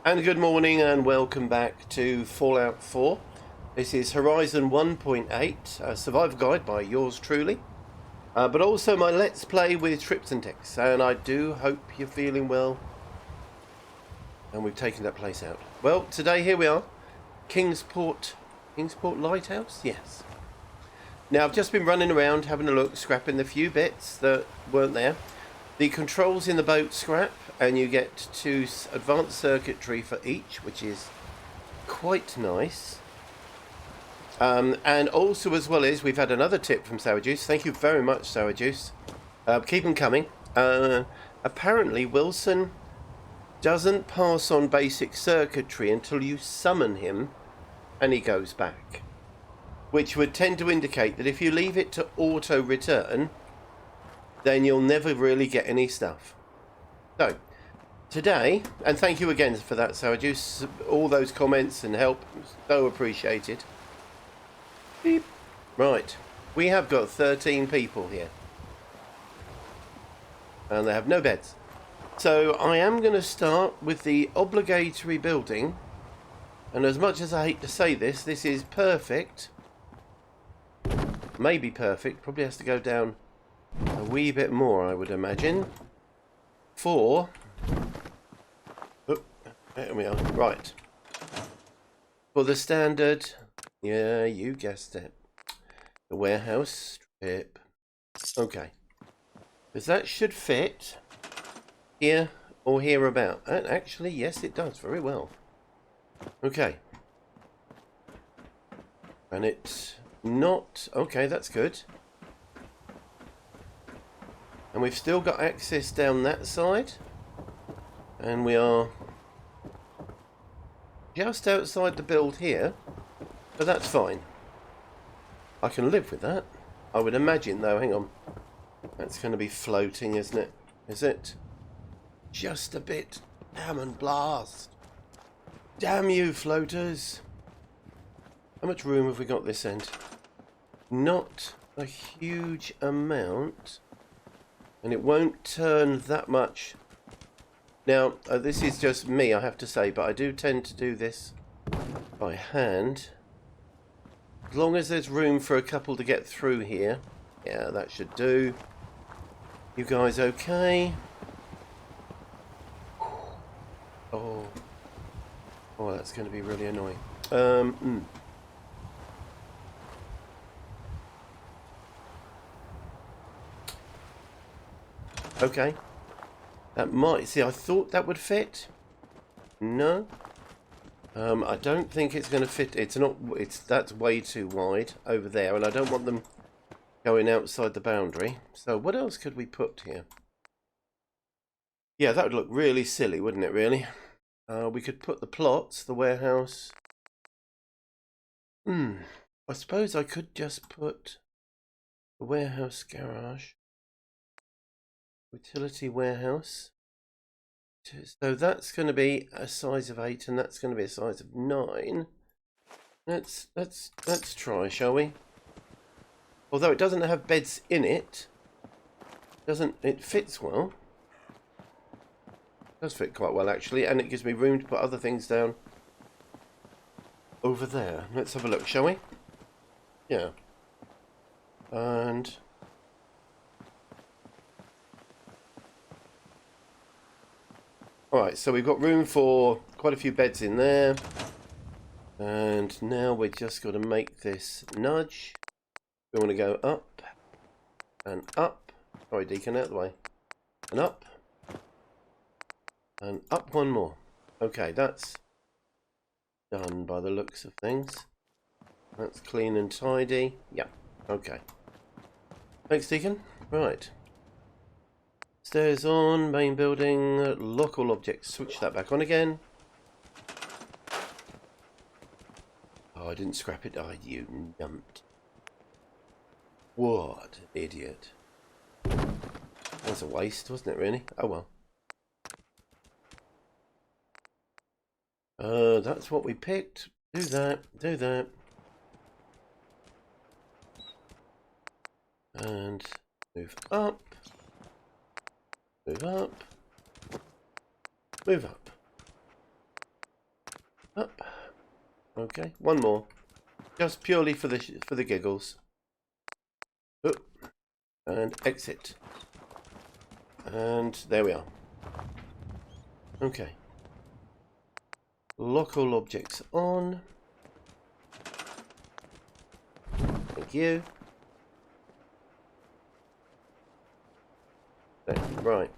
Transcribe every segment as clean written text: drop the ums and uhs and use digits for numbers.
And good morning and welcome back to Fallout 4. This is Horizon 1.8, a survival guide by yours truly. But also my Let's Play with Trips and Ticks. And I do hope you're feeling well. And we've taken that place out. Well, today here we are. Kingsport Lighthouse? Yes. Now I've just been running around having a look, scrapping the few bits that weren't there. The controls in the boat scrap, and you get 2 advanced circuitry for each, which is quite nice. And also, as well as, we've had another tip from Sowerjuice. Thank you very much, Sowerjuice. Keep them coming. Apparently, Wilson doesn't pass on basic circuitry until you summon him, and he goes back. Which would tend to indicate that if you leave it to auto-return, then you'll never really get any stuff. So, today, and thank you again for that, Sowerjuice, all those comments and help, so appreciated. Beep. Right, we have got 13 people here. And they have no beds. So, I am going to start with the obligatory building. And as much as I hate to say this, this is perfect. Maybe perfect, probably has to go down a wee bit more, I would imagine. For... Oh, there we are. Right. For the standard... Yeah, you guessed it. The warehouse strip. Okay. Because that should fit here or hereabout. And actually, yes, it does very well. Okay. And it's not... Okay, that's good. And we've still got access down that side. And we are just outside the build here. But that's fine. I can live with that. I would imagine though, hang on. That's going to be floating, isn't it? Is it? Just a bit. Damn and blast. Damn you, floaters. How much room have we got this end? Not a huge amount. And it won't turn that much. Now, this is just me, I have to say, but I do tend to do this by hand. As long as there's room for a couple to get through here. Yeah, that should do. You guys okay? Oh. Oh, that's going to be really annoying. Okay. That might... See, I thought that would fit. No. I don't think it's going to fit. It's not... That's way too wide over there. And I don't want them going outside the boundary. So what else could we put here? Yeah, that would look really silly, wouldn't it, really? We could put the plots, the warehouse. I suppose I could just put the warehouse garage. Utility warehouse. So that's going to be a size of 8 and that's going to be a size of 9. Let's try, shall we? Although it doesn't have beds in it, it fits well. It does fit quite well actually, and it gives me room to put other things down over there. Let's have a look, shall we? Yeah. And alright, so we've got room for quite a few beds in there. And now we're just got to make this nudge. We want to go up and up. Sorry, Deacon, out of the way. And up. And up one more. Okay, that's done by the looks of things. That's clean and tidy. Yep, okay. Thanks, Deacon. Right. Stairs on, main building, lock all objects. Switch that back on again. Oh, I didn't scrap it. Oh, you numped. What an idiot. That was a waste, wasn't it, really? Oh, well. That's what we picked. Do that, do that. And move up. Move up. Move up. Up. Okay, one more. Just purely for the giggles. Oop. And exit. And there we are. Okay. Lock all objects on. Thank you. Okay, right.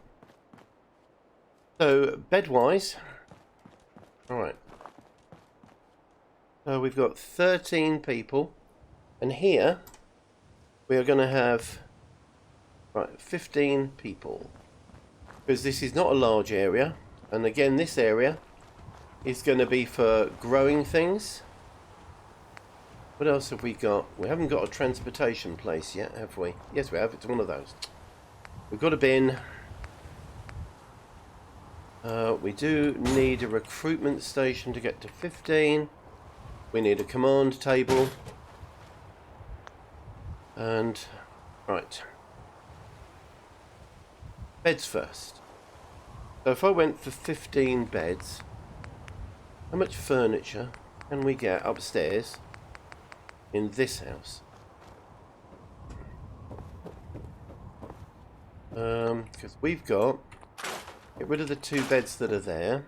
So, bed-wise. Alright. So we've got 13 people. And here, we are going to have, right, 15 people. Because this is not a large area. And again, this area is going to be for growing things. What else have we got? We haven't got a transportation place yet, have we? Yes, we have. It's one of those. We've got a bin. We do need a recruitment station to get to 15. We need a command table. And, right. Beds first. So if I went for 15 beds, how much furniture can we get upstairs in this house? Because we've got... Get rid of the 2 beds that are there.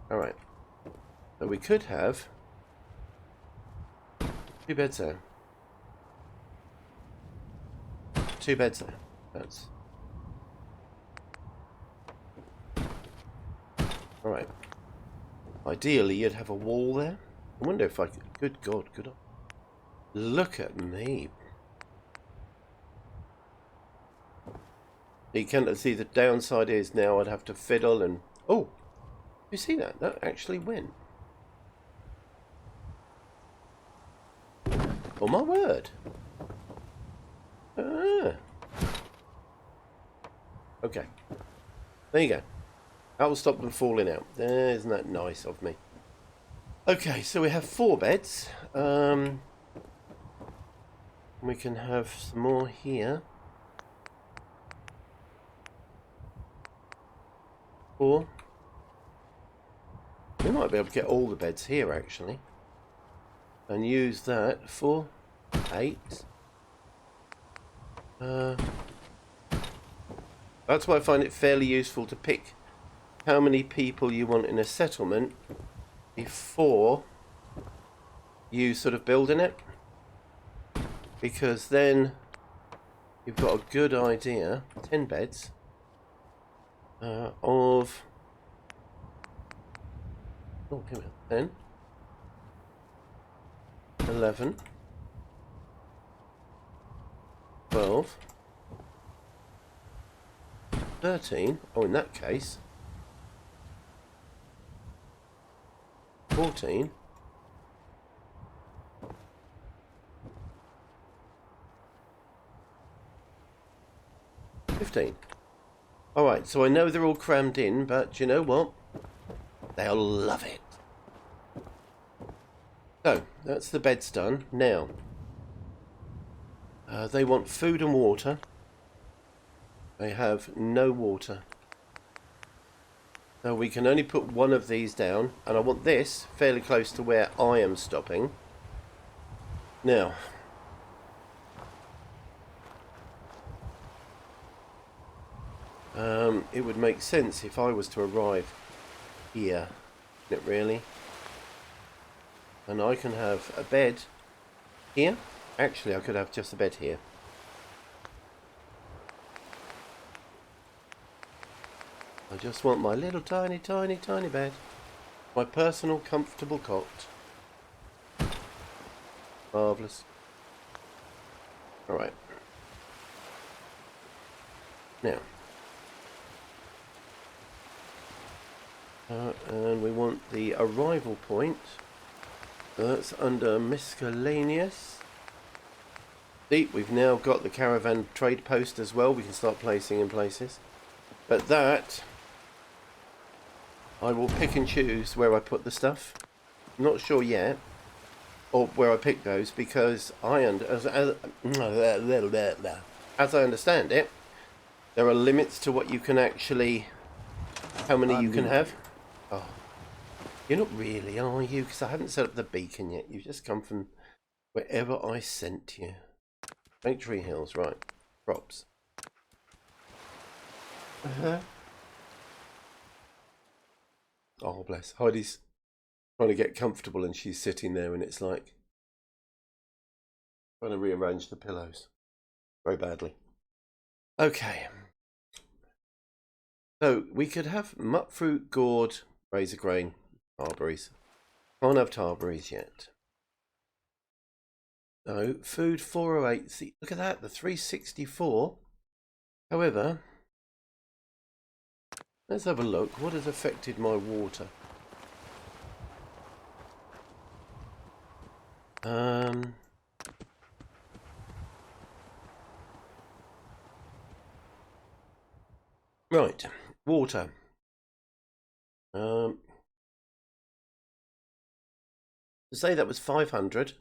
Alright. So we could have 2 beds there. 2 beds there. That's... Alright. Ideally, you'd have a wall there. I wonder if I could... Good God, could I? Look at me. You can't see the downside is now I'd have to fiddle and... Oh! You see that? That actually went. Oh my word. Ah. Okay. There you go. That will stop them falling out. Isn't that nice of me? Okay, so we have 4 beds. We can have some more here. 4. We might be able to get all the beds here actually. And use that for 8. That's why I find it fairly useful to pick how many people you want in a settlement before you sort of building it, because then you've got a good idea. 10 beds of here we are. 10, 11, 12, 13. Oh, in that case 14, 15. Alright, so I know they're all crammed in, but you know what? They'll love it. So, that's the beds done. Now, they want food and water. They have no water. So we can only put one of these down, and I want this fairly close to where I am stopping. Now, it would make sense if I was to arrive here, wouldn't it really? And I can have a bed here. Actually, I could have just a bed here. I just want my little tiny bed. My personal comfortable cot. Marvellous. Alright. Now. And we want the arrival point. That's under miscellaneous. See, we've now got the caravan trade post as well. We can start placing in places. But that, I will pick and choose where I put the stuff. I'm not sure yet, or where I pick those, because as I understand it, there are limits to what you can actually, how many you can have. Oh, you're not really, are you? Because I haven't set up the beacon yet. You've just come from wherever I sent you. Make Tree Hills, right. Props. Oh, bless. Heidi's trying to get comfortable and she's sitting there and it's like trying to rearrange the pillows very badly. Okay. So we could have mutfruit, gourd, razor grain, tarberries. Can't have tarberries yet. No, food 408. See, look at that, the 364. However, let's have a look. What has affected my water? Right, water. To say that was 500.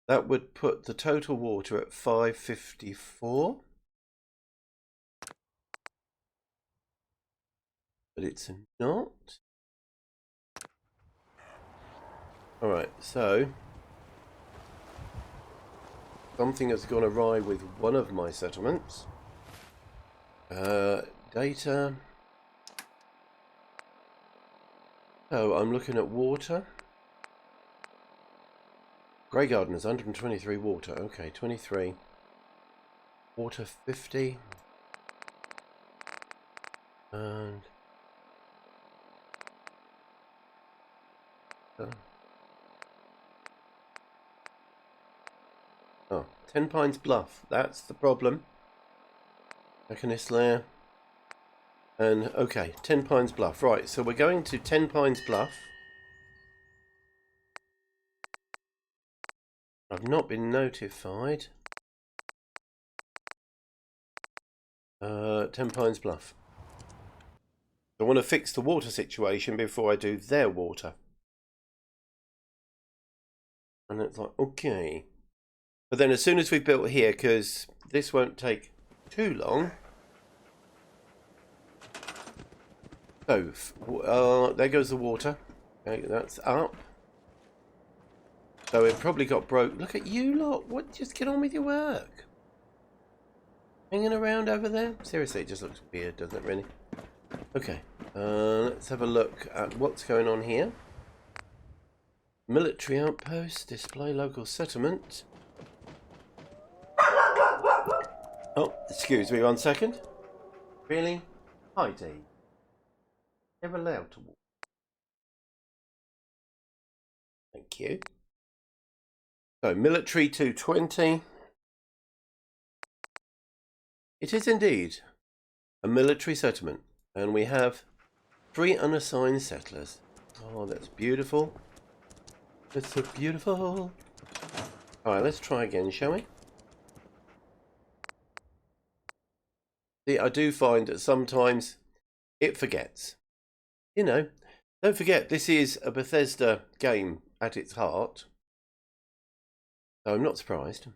That would put the total water at 554. But it's not. Alright, so something has gone awry with one of my settlements. Data. Oh, I'm looking at water. Grey Gardeners, 123 water. Okay, 23. Water 50. And... oh, 10 Pines Bluff. That's the problem. Mechanist layer. And, okay, 10 Pines Bluff. Right, so we're going to 10 Pines Bluff. I've not been notified. 10 Pines Bluff. I want to fix the water situation before I do their water. And it's like, okay. But then as soon as we've built here, because this won't take too long. Oh, there goes the water. Okay, that's up. So it probably got broke. Look at you lot. What? Just get on with your work. Hanging around over there? Seriously, it just looks weird, doesn't it, really? Okay. Let's have a look at what's going on here. Military outpost. Display local settlement. Oh, excuse me 1 second. Really? Heidi. Never allowed to walk. Thank you. So, military 220. It is indeed a military settlement. And we have 3 unassigned settlers. Oh, that's beautiful. That's so beautiful. Alright, let's try again, shall we? See, I do find that sometimes it forgets. You know, don't forget, this is a Bethesda game at its heart. So I'm not surprised.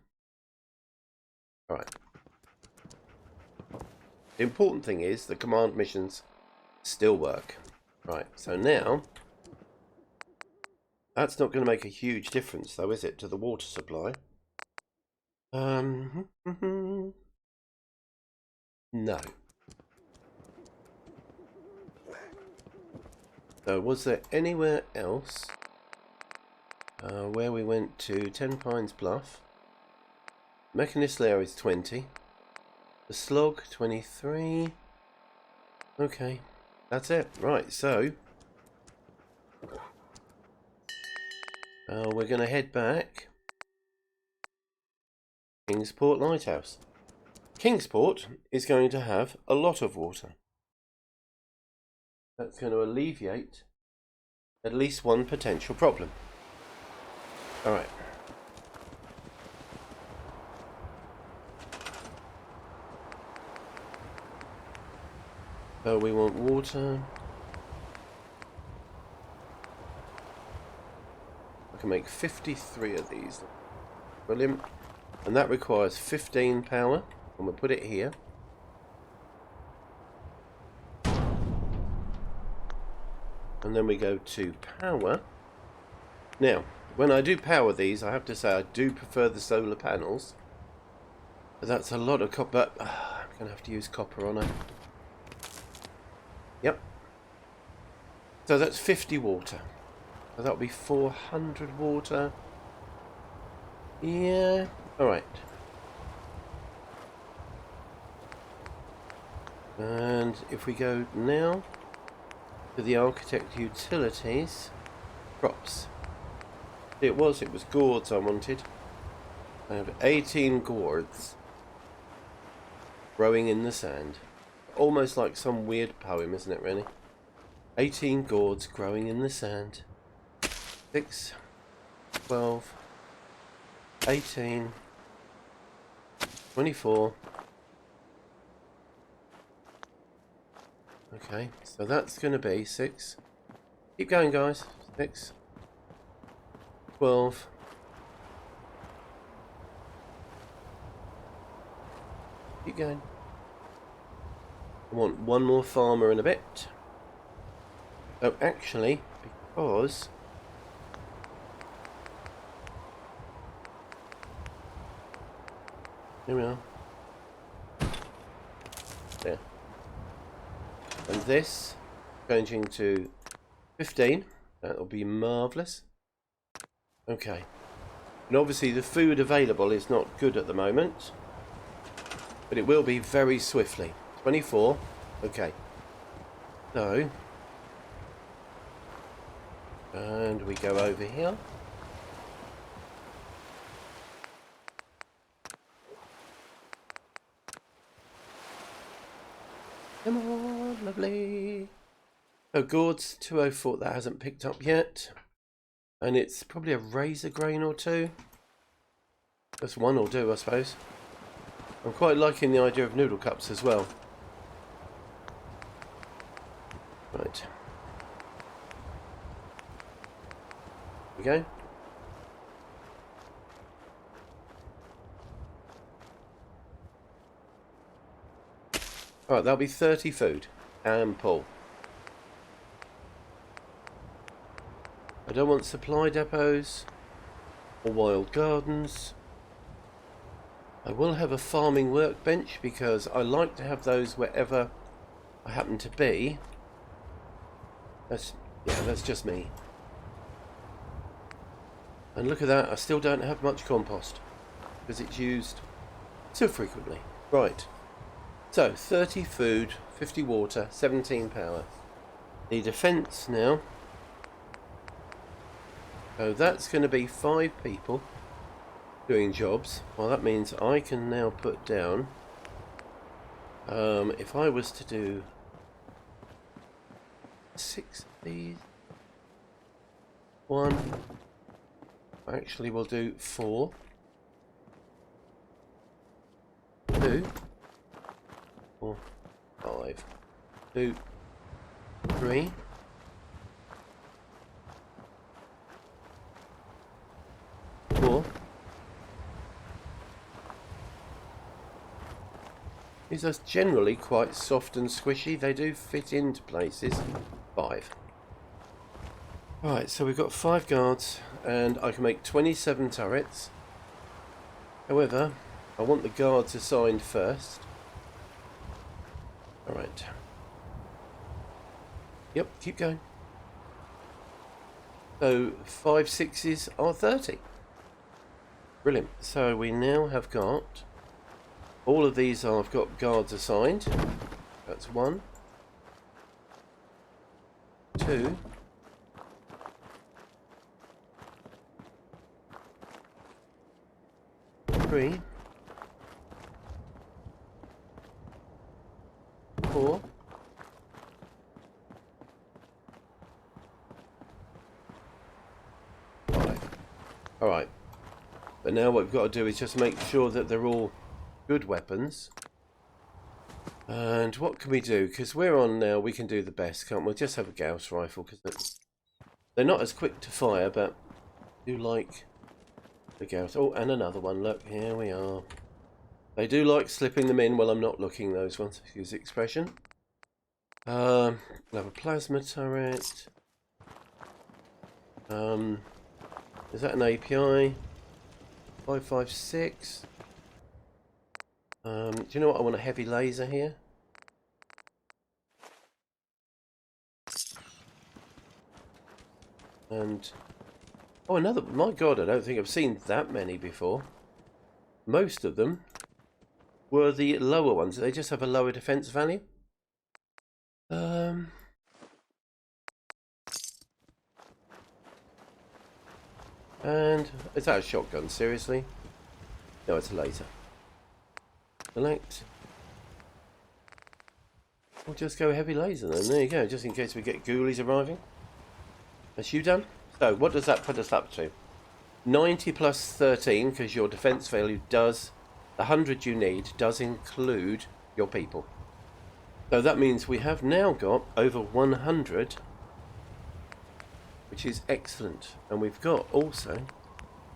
Alright. The important thing is the command missions still work. Right, so now... that's not going to make a huge difference, though, is it, to the water supply? No. So, was there anywhere else where we went to 10 Pines Bluff? Mechanist layer is 20. The slog, 23. Okay, that's it. Right, so... we're going to head back. Kingsport Lighthouse. Kingsport is going to have a lot of water. That's going to alleviate at least one potential problem. Alright. So we want water. I can make 53 of these. Brilliant. And that requires 15 power. And we'll put it here. And then we go to power. Now, when I do power these, I have to say I do prefer the solar panels. But that's a lot of copper. I'm going to have to use copper on it. Yep. So that's 50 water. So that'll be 400 water. Yeah. Alright. And if we go now to the architect utilities, crops. It was gourds I wanted. I have 18 gourds growing in the sand. Almost like some weird poem, isn't it, really? 18 gourds growing in the sand. 6, 12, 18, 24. Okay, so that's going to be 6. Keep going, guys. 6, 12. Keep going. I want one more farmer in a bit. Oh, actually, because here we are. There. And this changing to 15. That'll be marvellous. Okay. And obviously the food available is not good at the moment, but it will be very swiftly. 24. Okay. So, and we go over here. Come on, lovely. Oh, gourds 204. That hasn't picked up yet. And it's probably a razor grain or two. That's one will do, I suppose. I'm quite liking the idea of noodle cups as well. Right. Here we go. Alright, that'll be 30 food. Ample. I don't want supply depots or wild gardens. I will have a farming workbench because I like to have those wherever I happen to be. That's just me. And look at that, I still don't have much compost because it's used so frequently. Right. So 30 food, 50 water, 17 power. The defence now. So that's going to be 5 people doing jobs. Well, that means I can now put down, if I was to do 6 of these, 1, actually we'll do 4, 2, 4, 5, 2, 3, 4. These are generally quite soft and squishy. They do fit into places. 5. Right, so we've got 5 guards and I can make 27 turrets. However, I want the guards assigned first. Alright. Yep, keep going. So 5 6s are 30. Brilliant. So we now have got all of these. I've got guards assigned. That's 1, 2, 3, 4, 5. Alright. But now what we've got to do is just make sure that they're all good weapons. And what can we do? Because we're on now, we can do the best, can't we? Just have a Gauss rifle, because they're not as quick to fire, but I do like the Gauss. Oh, and another one. Look, here we are. They do like slipping them in while I'm not looking, those ones. Excuse the expression. We'll have a plasma turret. Is that an API? 556. Do you know what? I want a heavy laser here. And oh, another. My God, I don't think I've seen that many before. Most of them were the lower ones. They just have a lower defense value. And is that a shotgun? Seriously? No, it's a laser. Select. We'll just go heavy laser then. There you go. Just in case we get ghoulies arriving. That's you done? So what does that put us up to? 90 plus 13, because your defense value does, the 100 you need does include your people. So that means we have now got over 100, which is excellent. And we've got also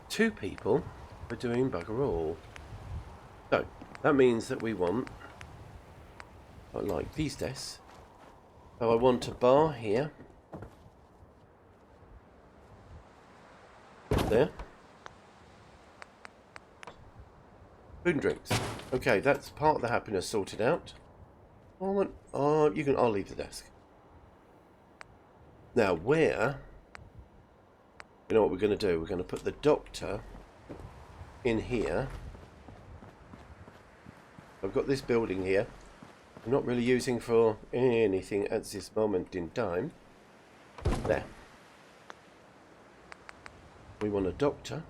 2 people for doing bugger all. So that means that we want, I like these desks. So I want a bar here. There. Food and drinks. Okay, that's part of the happiness sorted out. I'll leave the desk. Now where? You know what we're going to do? We're going to put the doctor in here. I've got this building here. I'm not really using for anything at this moment in time. There. We want a doctor.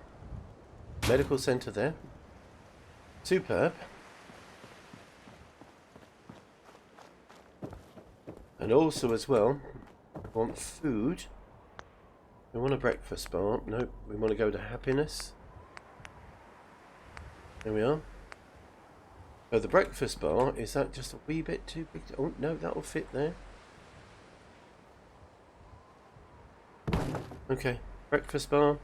Medical centre there. Superb. And also as well, we want food. We want a breakfast bar. Nope, we want to go to happiness. There we are. So the breakfast bar, is that just a wee bit too big? Oh no, that'll fit there. Okay, breakfast bar.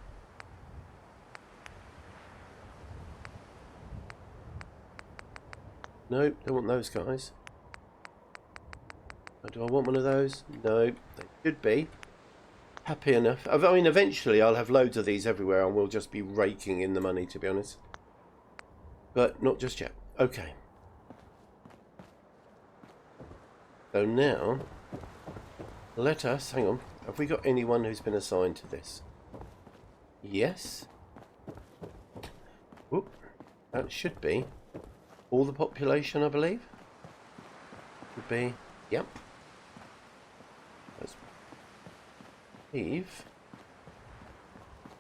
Nope, don't want those guys. Do I want one of those? No, they should be. Happy enough. I mean, eventually I'll have loads of these everywhere and we'll just be raking in the money, to be honest. But not just yet. Okay. So now, let us, hang on, have we got anyone who's been assigned to this? Yes. Whoop. That should be all the population, I believe. Would be, yep. Let's leave.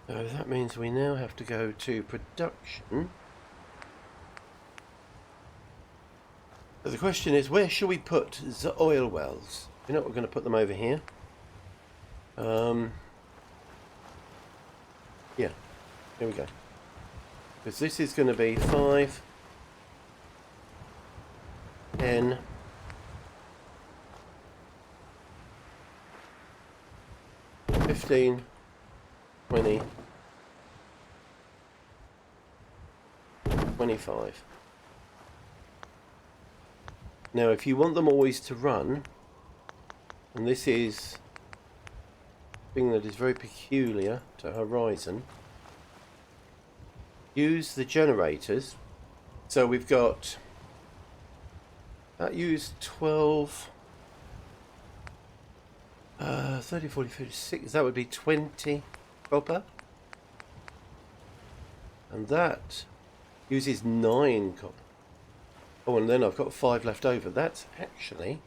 So that means we now have to go to production. But the question is, where should we put the oil wells? You know what, we're going to put them over here. Yeah, here we go. Because this is going to be 5, 10, 15, 20, 25. Now if you want them always to run, and this is a thing that is very peculiar to Horizon, use the generators. So we've got that used 12, 30, 40, 56, that would be 20 copper. And that uses 9 copper. Oh, and then I've got 5 left over. That's actually...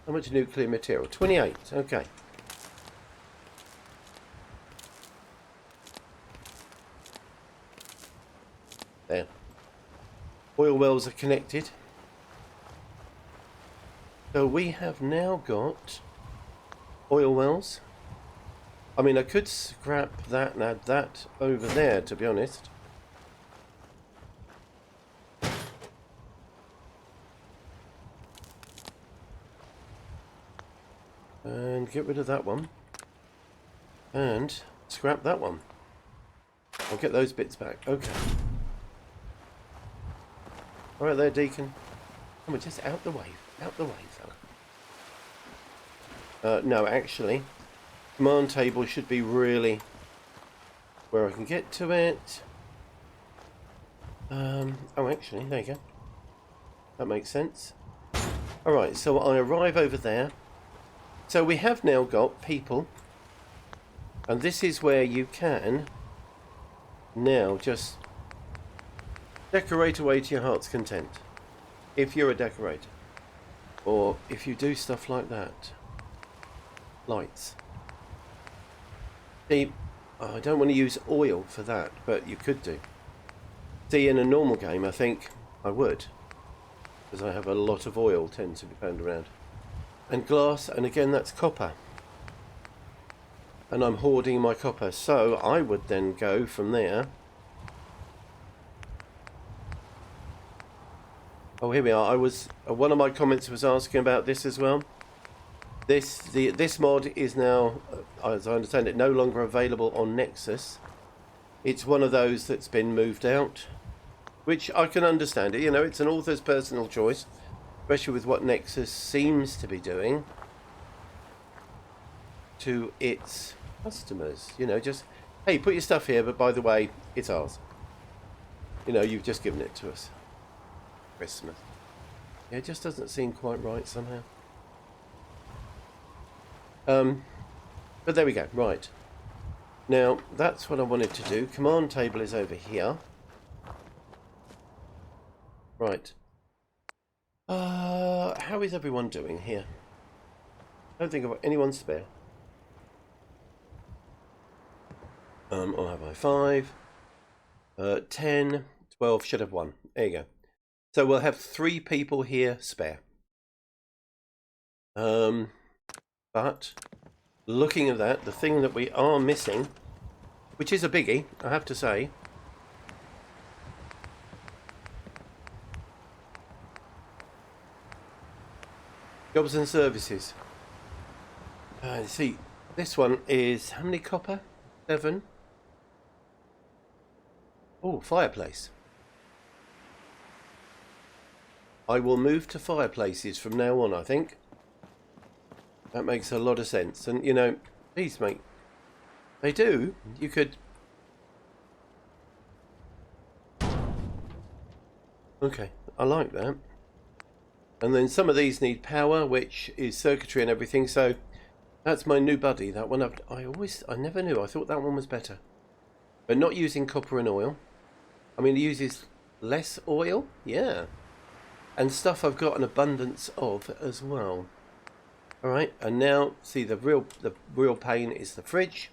how much nuclear material? 28, okay. There. Oil wells are connected. So we have now got oil wells. I mean, I could scrap that and add that over there, to be honest. And get rid of that one. And scrap that one. I'll get those bits back. Okay. Alright there, Deacon. Come on, just out the way. Out the way, fella. No, actually, command table should be really where I can get to it. Oh, actually, there you go. That makes sense. Alright, so I arrive over there. So we have now got people. And this is where you can now just decorate away to your heart's content. If you're a decorator. Or if you do stuff like that. Lights. See, I don't want to use oil for that, but you could do. See, in a normal game, I think I would. Because I have a lot of oil tend to be found around. And glass, and again, that's copper. And I'm hoarding my copper. So I would then go from there. Oh, here we are. I was one of my comments was asking about this as well. This mod is now, as I understand it, no longer available on Nexus. It's one of those that's been moved out, which I can understand it. You know, it's an author's personal choice, especially with what Nexus seems to be doing to its customers. You know, just, hey, put your stuff here, but by the way, it's ours. You know, you've just given it to us. Christmas. Yeah, it just doesn't seem quite right somehow. But there we go. Right. Now, that's what I wanted to do. Command table is over here. Right. How is everyone doing here? I don't think I've got anyone spare. Or have I 5? 10, 12, should have 1. There you go. So we'll have 3 people here spare. But looking at that, the thing that we are missing, which is a biggie, I have to say, jobs and services. See, this one is how many copper? 7. Oh, fireplace. I will move to fireplaces from now on, I think. That makes a lot of sense. And, you know, please, mate, they do. You could... Okay, I like that. And then some of these need power, which is circuitry and everything. So that's my new buddy. That one, I never knew. I thought that one was better. But not using copper and oil. I mean, it uses less oil. Yeah. And stuff I've got an abundance of as well. Alright, and now, see, the real pain is the fridge.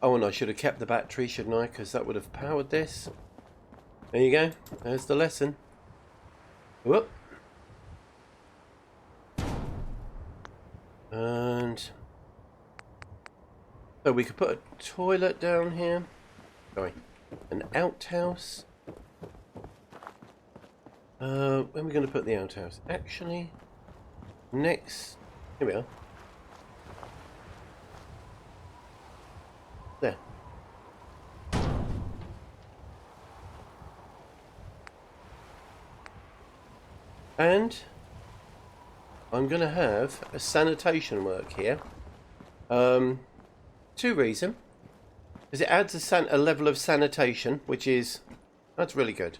Oh, and I should have kept the battery, shouldn't I? Because that would have powered this. There you go. There's the lesson. Whoop. And so we could put a toilet down here. Sorry. An outhouse. When are we going to put the outhouse? Actually... Next, here we are. There. And I'm going to have a sanitation work here. 2 reasons. Because it adds a level of sanitation, which is, that's really good.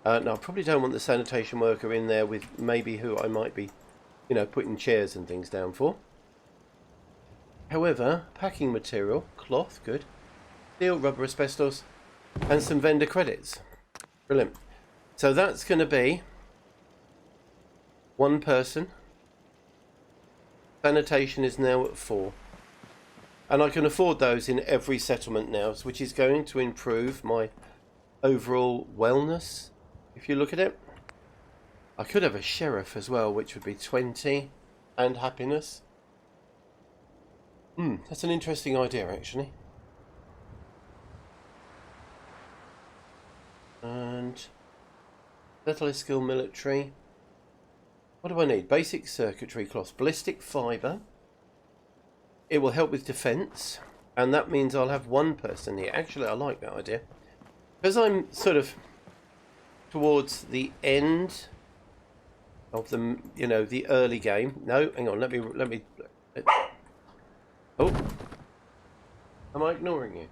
No, I probably don't want the sanitation worker in there with maybe who I might be, you know, putting chairs and things down for. However, packing material, cloth, good. Steel, rubber, asbestos, and some vendor credits. Brilliant. So that's going to be 1 person. Sanitation is now at 4. And I can afford those in every settlement now, which is going to improve my overall wellness, if you look at it. I could have a sheriff as well, which would be 20, and happiness. That's an interesting idea, actually. And Settlers skill military. What do I need? Basic circuitry cloth, ballistic fibre. It will help with defence, and that means I'll have 1 person here. Actually, I like that idea. Because I'm sort of towards the end of the, you know, the early game. No, hang on, let me. Oh, am I ignoring you?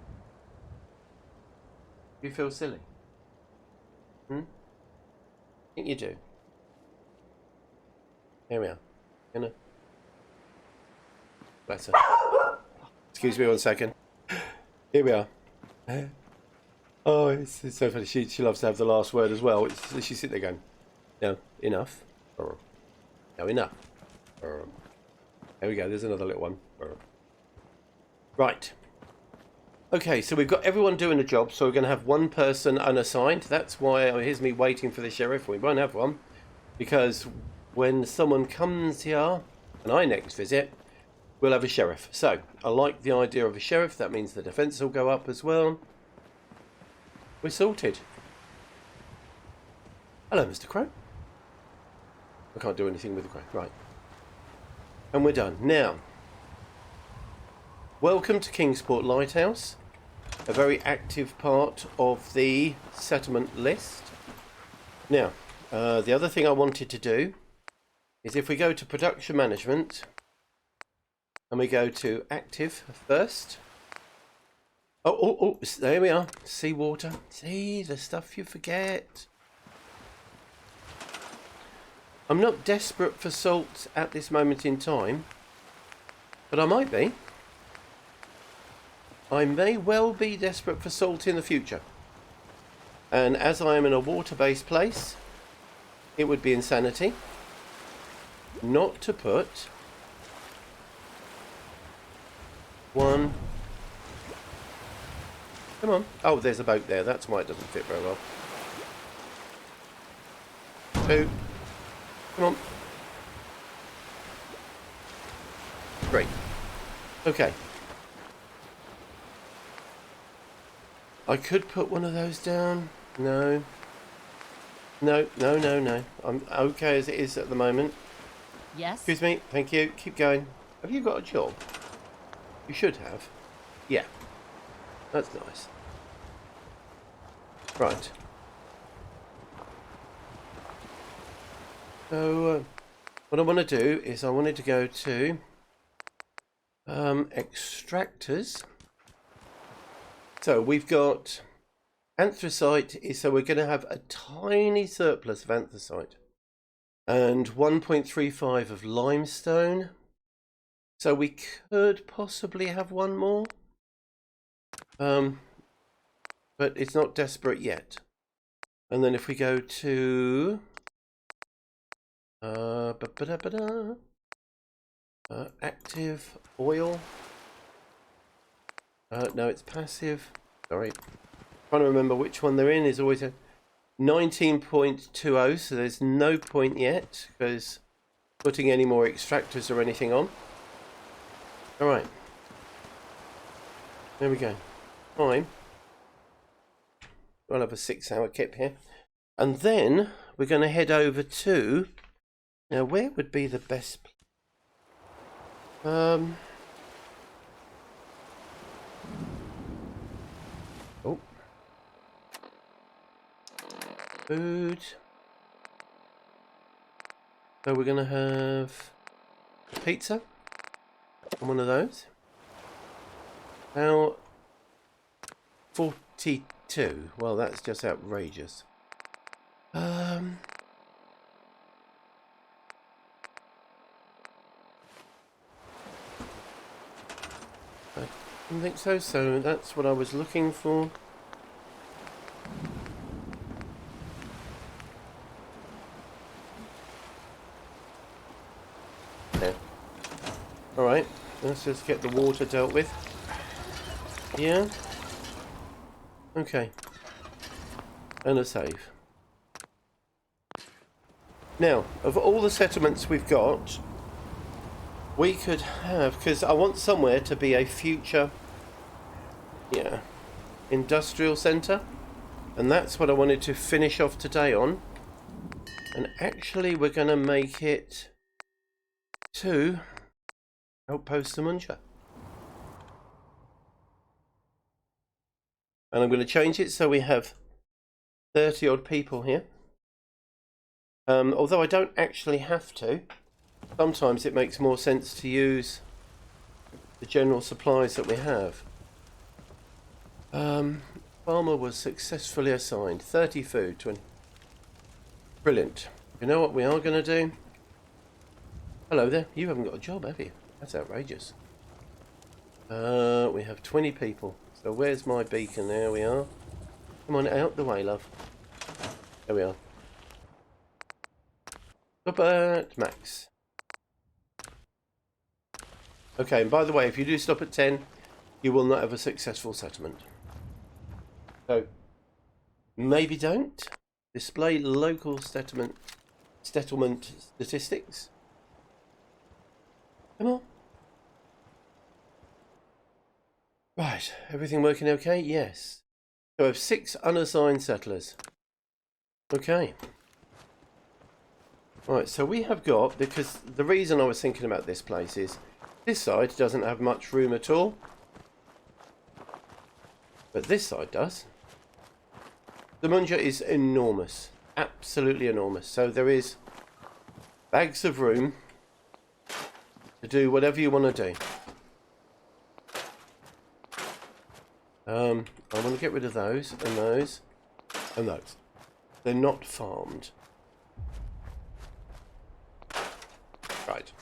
You feel silly? I think you do. Here we are. Gonna. Bless her. Excuse me 1 second. Here we are. Oh, it's so funny. She loves to have the last word as well. She's sitting there going, no, enough. No, enough. There we go. There's another little one. Right. Okay, so we've got everyone doing a job, so we're going to have one person unassigned. That's why here's me waiting for the sheriff. We won't have one, because when someone comes here, and I next visit, we'll have a sheriff. So, I like the idea of a sheriff. That means the defence will go up as well. We're sorted. Hello, Mr. Crow. I can't do anything with the crow. Right. And we're done. Now, welcome to Kingsport Lighthouse. A very active part of the settlement list. Now, the other thing I wanted to do is if we go to production management and we go to active first. Oh, there we are. Seawater. See, the stuff you forget. I'm not desperate for salt at this moment in time, but I might be. I may well be desperate for salt in the future. And as I am in a water-based place, it would be insanity not to put one. Come on. Oh, there's a boat there. That's why it doesn't fit very well. 2. Come on. 3. Okay. I could put one of those down. No. No. I'm okay as it is at the moment. Yes? Excuse me. Thank you. Keep going. Have you got a job? You should have. Yeah. That's nice. Right. So, what I want to do is I wanted to go to extractors. So we've got anthracite, so we're going to have a tiny surplus of anthracite and 1.35 of limestone. So we could possibly have one more, but it's not desperate yet. And then if we go to active oil. No, it's passive. Sorry. Trying to remember which one they're in is always a 19.20, so there's no point yet because putting any more extractors or anything on. Alright. There we go. Fine. I'll have a 6-hour kip here. And then we're going to head over to... Now, where would be the best... Oh. Food. So we're going to have pizza on one of those. Now, 42. Well, that's just outrageous. I don't think so. So that's what I was looking for. There. Alright, let's just get the water dealt with. Yeah. Okay. And a save. Now, of all the settlements we've got, we could have, because I want somewhere to be a future, industrial centre, and that's what I wanted to finish off today on. And actually, we're going to make it to Outpost Samuncha. And I'm going to change it so we have 30 odd people here. Although I don't actually have to. Sometimes it makes more sense to use the general supplies that we have. Farmer was successfully assigned. 30 food, 20. Brilliant. You know what we are going to do? Hello there. You haven't got a job, have you? That's outrageous. We have 20 people. So where's my beacon? There we are. Come on, out the way, love. There we are. Robert Max. Okay, and by the way, if you do stop at 10, you will not have a successful settlement. So, maybe don't. Display local settlement statistics. Come on. Right, everything working okay? Yes. So I have 6 unassigned settlers. Okay. Right, so we have got, because the reason I was thinking about this place is, this side doesn't have much room at all. But this side does. The Munja is enormous. Absolutely enormous. So there is bags of room to do whatever you want to do. I want to get rid of those and those and those. They're not farmed. Right.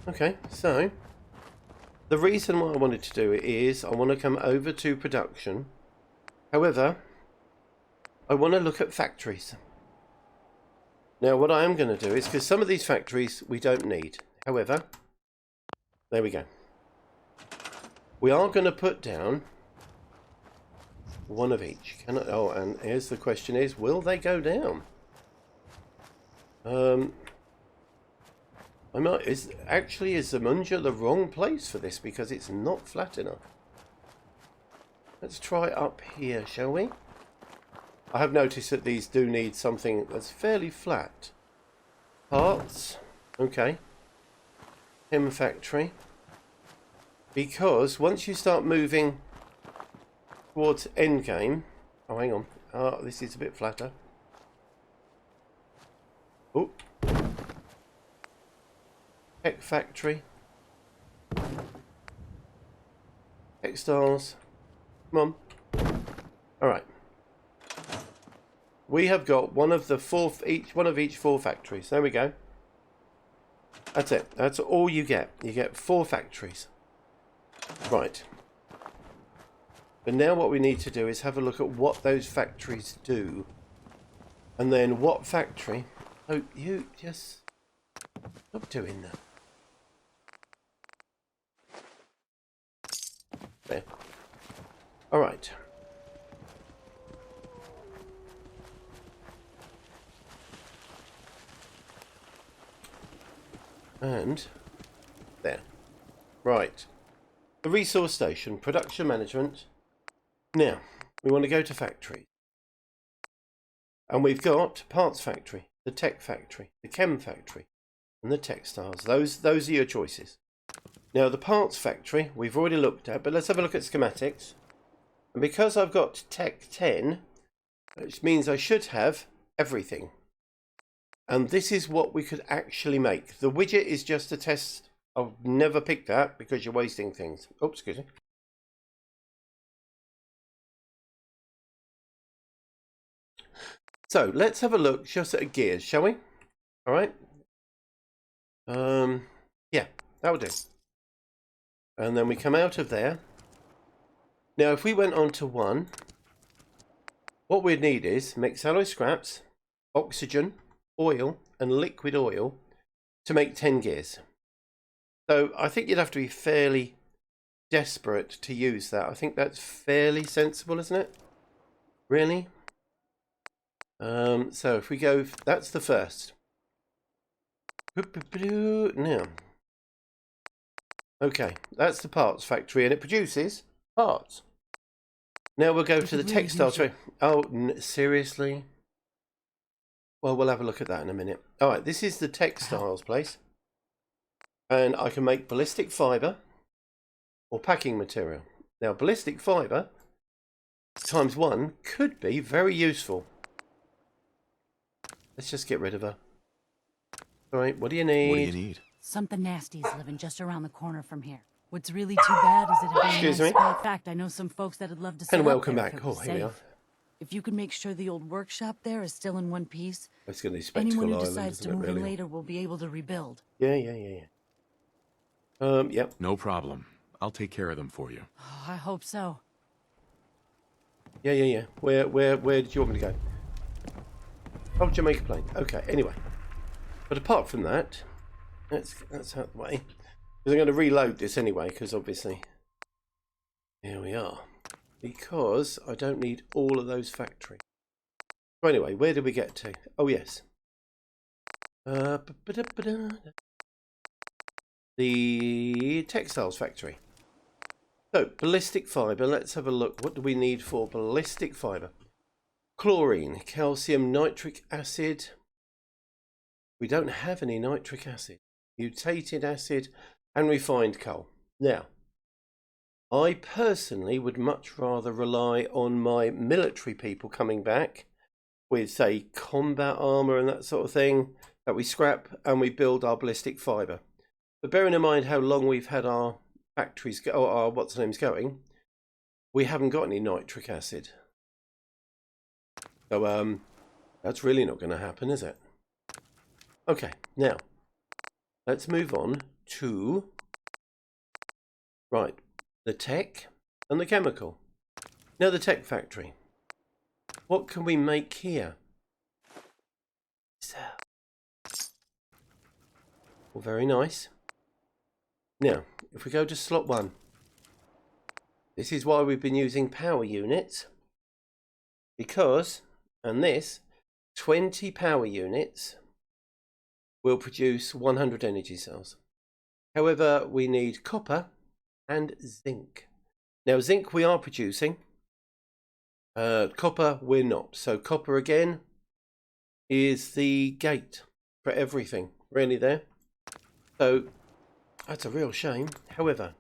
Okay, so the reason why I wanted to do it is I want to come over to production. However, I want to look at factories. Now what I am going to do is, because some of these factories we don't need. However, there we go. We are going to put down one of each. Oh, and here's the question is, will they go down? Is the Munja the wrong place for this, because it's not flat enough? Let's try up here, shall we? I have noticed that these do need something that's fairly flat. Parts. Okay. Chem factory. Because once you start moving towards endgame... Oh, hang on. Oh, this is a bit flatter. Oh. Tech factory. Textiles. Come on. Alright. We have got one of each 4 factories. There we go. That's it. That's all you get. You get 4 factories. Right. But now what we need to do is have a look at what those factories do. And then what factory... Oh, you just... Stop doing that. There. Alright. And... There. Right. The resource station, production management. Now, we want to go to factory. And we've got parts factory, the tech factory, the chem factory, and the textiles. Those are your choices. Now, the parts factory we've already looked at, but let's have a look at schematics. And because I've got tech 10, which means I should have everything. And this is what we could actually make. The widget is just a test. I'll never pick that because you're wasting things. Oh, excuse me. So let's have a look just at gears, shall we? All right. Yeah, that'll do. And then we come out of there. Now, if we went on to 1, what we'd need is mixed alloy scraps, oxygen, oil, and liquid oil to make 10 gears. So I think you'd have to be fairly desperate to use that. I think that's fairly sensible, isn't it? Really? So if we go, that's the first. Now, okay, that's the parts factory, and it produces parts. Now we'll go to the textile trade. Oh, seriously? Well, we'll have a look at that in a minute. All right, this is the textiles place. And I can make ballistic fiber or packing material. Now, ballistic fiber times 1 could be very useful. Let's just get rid of her. Alright, what do you need? What do you need? Something nasty's living just around the corner from here. What's really too bad is it'd be a Excuse nice me? spot. In fact, I know some folks that'd love to set And up welcome there back. if it Oh, was here we are. safe. If you could make sure the old workshop there is still in one piece, It's going to be Spectacle anyone who Island, decides to isn't it, move in really? later will be able to rebuild. Yeah. Yep. No problem. I'll take care of them for you. Oh, I hope so. Yeah. Where did you want me to go? Oh, Jamaica Plain. Okay, anyway. But apart from that, that's out of the way. Because I'm going to reload this anyway, because obviously... Here we are. Because I don't need all of those factories. So anyway, where did we get to? Oh, yes. The textiles factory. So, ballistic fibre. Let's have a look. What do we need for ballistic fibre? Chlorine, calcium, nitric acid. We don't have any nitric acid. Mutated acid and refined coal. Now, I personally would much rather rely on my military people coming back with, say, combat armour and that sort of thing that we scrap and we build our ballistic fibre. But bearing in mind how long we've had our factories go, or our what's the name's going, we haven't got any nitric acid. So that's really not going to happen, is it? Okay, now let's move on to the tech and the chemical. Now the tech factory. What can we make here? So, well, very nice. Now, if we go to slot 1, this is why we've been using power units, because, and this, 20 power units will produce 100 energy cells. However, we need copper and zinc. Now, zinc we are producing, copper we're not. So copper again is the gate for everything, really there. So that's a real shame. However,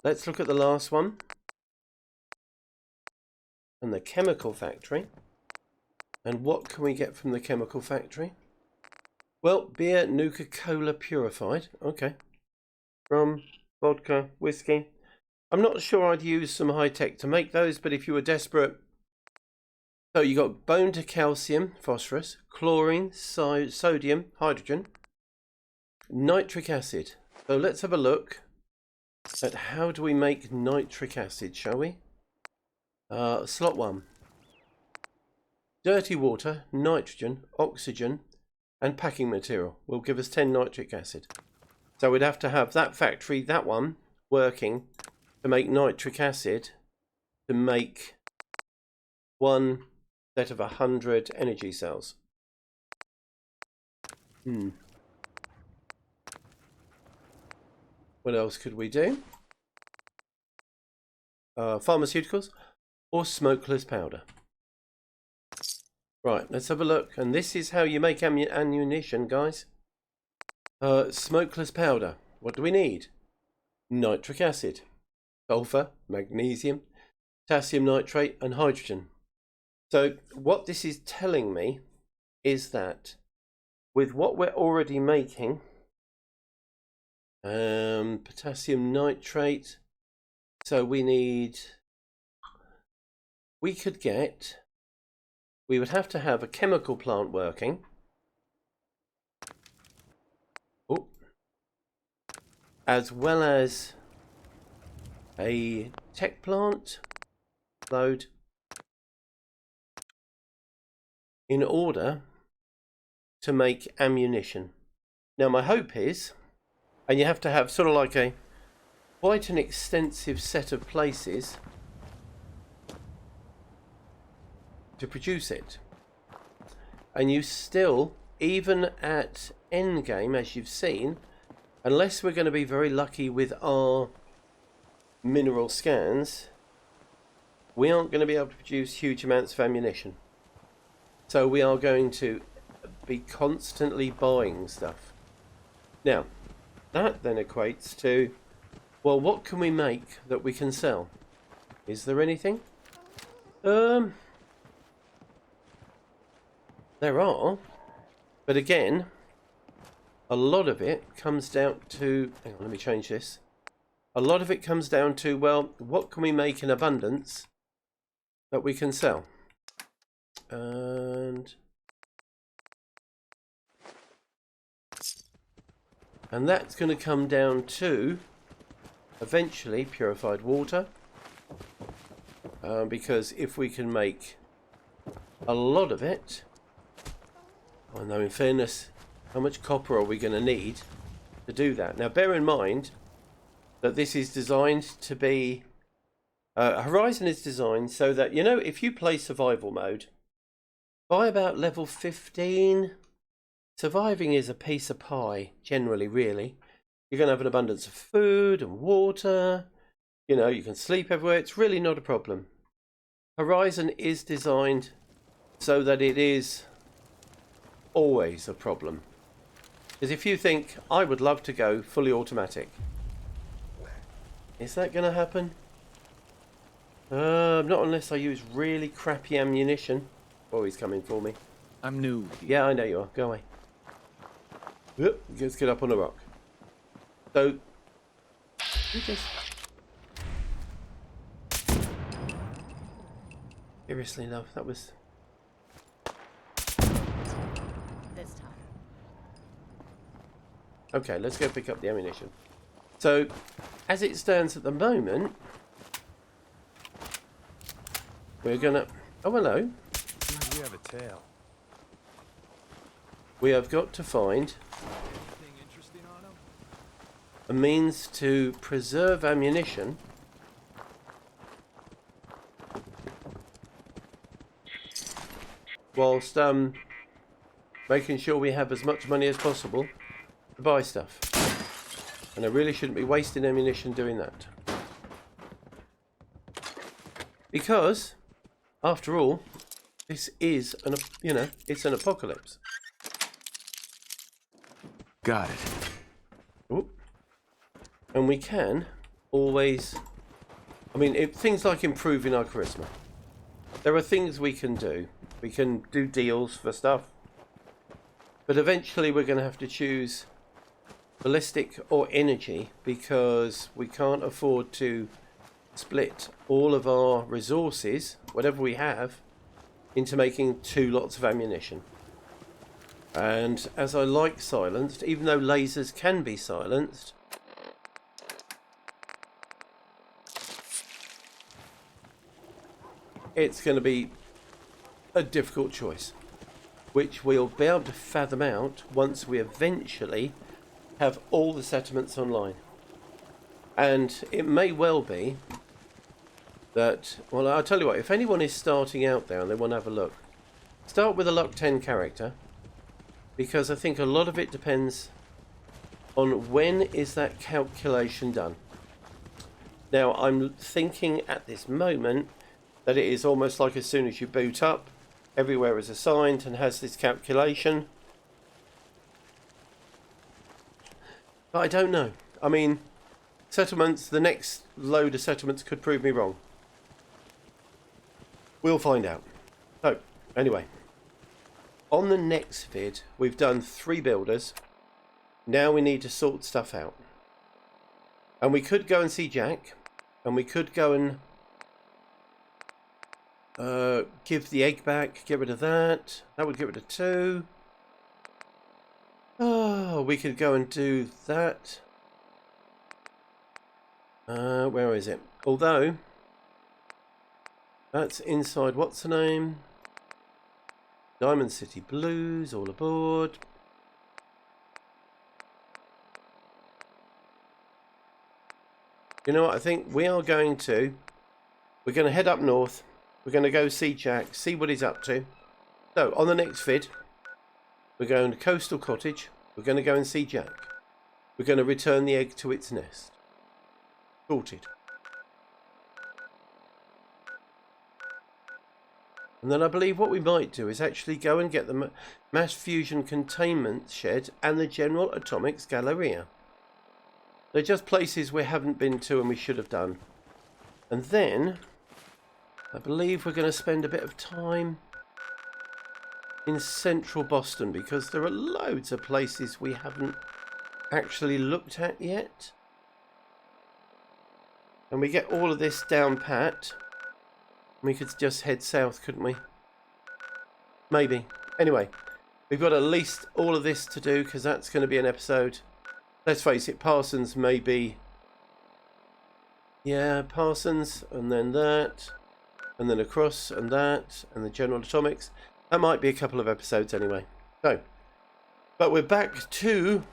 let's look at the last one. And the chemical factory. And what can we get from the chemical factory? Well, beer, Nuka-Cola purified. Okay. Rum, vodka, whiskey. I'm not sure I'd use some high-tech to make those, but if you were desperate... So you got bone to calcium, phosphorus, chlorine, sodium, hydrogen, nitric acid. So let's have a look at how do we make nitric acid, shall we? Slot 1. Dirty water, nitrogen, oxygen, and packing material will give us 10 nitric acid. So we'd have to have that factory, that one, working to make nitric acid to make one set of 100 energy cells. What else could we do? Pharmaceuticals or smokeless powder. Right, let's have a look. And this is how you make ammunition, guys. Smokeless powder. What do we need? Nitric acid, sulfur, magnesium, potassium nitrate, and hydrogen. So what this is telling me is that with what we're already making, potassium nitrate, so we would have to have a chemical plant working. Oh. As well as a tech plant load in order to make ammunition. Now my hope is, and you have to have sort of like quite an extensive set of places to produce it, and you still, even at endgame, as you've seen, unless we're going to be very lucky with our mineral scans, we aren't going to be able to produce huge amounts of ammunition. So we are going to be constantly buying stuff. Now, that then equates to, well, what can we make that we can sell? Is there anything? There are. But again, a lot of it comes down to... Hang on, let me change this. A lot of it comes down to, well, what can we make in abundance that we can sell? And that's going to come down to, eventually, purified water. Because if we can make a lot of it... I know, in fairness, how much copper are we going to need to do that? Now, bear in mind that this is designed to be... Horizon is designed so that, you know, if you play survival mode, by about level 15, surviving is a piece of pie, generally, really. You're going to have an abundance of food and water. You know, you can sleep everywhere. It's really not a problem. Horizon is designed so that it is always a problem. Because if you think, I would love to go fully automatic, is that going to happen? Not unless I use really crappy ammunition. Oh, he's coming for me. I'm new. Yeah, I know you are. Go away. Let's get up on a rock. So, seriously, love, that was... This time. Okay, let's go pick up the ammunition. So, as it stands at the moment, we're gonna... Oh, hello. Seems we have a tail. We have got to find Anything interesting on him? a means to preserve ammunition whilst making sure we have as much money as possible to buy stuff. And I really shouldn't be wasting ammunition doing that. Because, after all, this is an, you know, it's an apocalypse. Got it. Ooh. And we can always, I mean, things like improving our charisma. There are things we can do. We can do deals for stuff. But eventually we're going to have to choose ballistic or energy, because we can't afford to split all of our resources, whatever we have, into making 2 lots of ammunition. And as I like silenced, even though lasers can be silenced, it's going to be a difficult choice, which we'll be able to fathom out once we eventually have all the settlements online. And it may well be that, well, I'll tell you what, if anyone is starting out there and they want to have a look, start with a luck 10 character, because I think a lot of it depends on when is that calculation done. Now, I'm thinking at this moment that it is almost like as soon as you boot up, everywhere is assigned and has this calculation. But I don't know. I mean, settlements, the next load of settlements could prove me wrong. We'll find out. So, anyway. On the next vid, we've done 3 builders. Now we need to sort stuff out. And we could go and see Jack. And we could go and give the egg back. Get rid of that. That would get rid of 2. Oh, we could go and do that. Where is it? Although, that's inside, what's the name? Diamond City Blues, all aboard. You know what, I think we're going to head up north. We're going to go see Jack, see what he's up to. So, on the next vid, we're going to Coastal Cottage. We're going to go and see Jack. We're going to return the egg to its nest. Sorted. And then I believe what we might do is actually go and get the Mass Fusion Containment Shed and the General Atomics Galleria. They're just places we haven't been to and we should have done. And then, I believe we're going to spend a bit of time in central Boston, because there are loads of places we haven't actually looked at yet. And we get all of this down pat, we could just head south, couldn't we? Maybe. Anyway, we've got at least all of this to do, because that's going to be an episode. Let's face it, Parsons may be... Yeah, Parsons, and then that, and then across, and that, and the General Atomics. That might be a couple of episodes anyway. So, but we're back to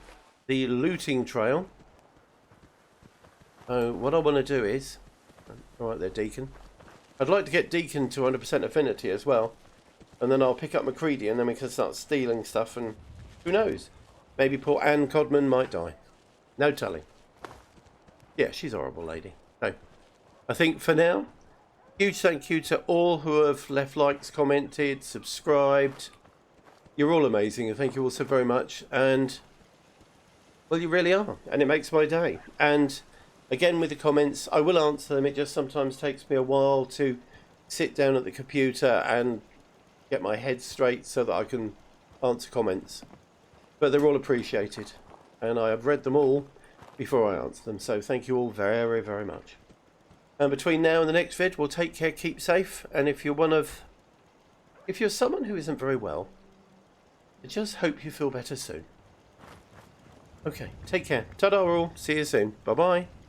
the looting trail. So what I want to do is... Alright there, Deacon. I'd like to get Deacon to 100% affinity as well. And then I'll pick up McCready and then we can start stealing stuff, and who knows? Maybe poor Anne Codman might die. No telling. Yeah, she's a horrible lady. So, I think for now, huge thank you to all who have left likes, commented, subscribed. You're all amazing, and thank you all so very much. And, well, you really are. And it makes my day. And, again, with the comments, I will answer them. It just sometimes takes me a while to sit down at the computer and get my head straight so that I can answer comments. But they're all appreciated. And I have read them all before I answer them. So thank you all very, very much. And between now and the next vid, we'll take care, keep safe. And if you're someone who isn't very well, I just hope you feel better soon. Okay, take care. Ta-da all. See you soon. Bye-bye.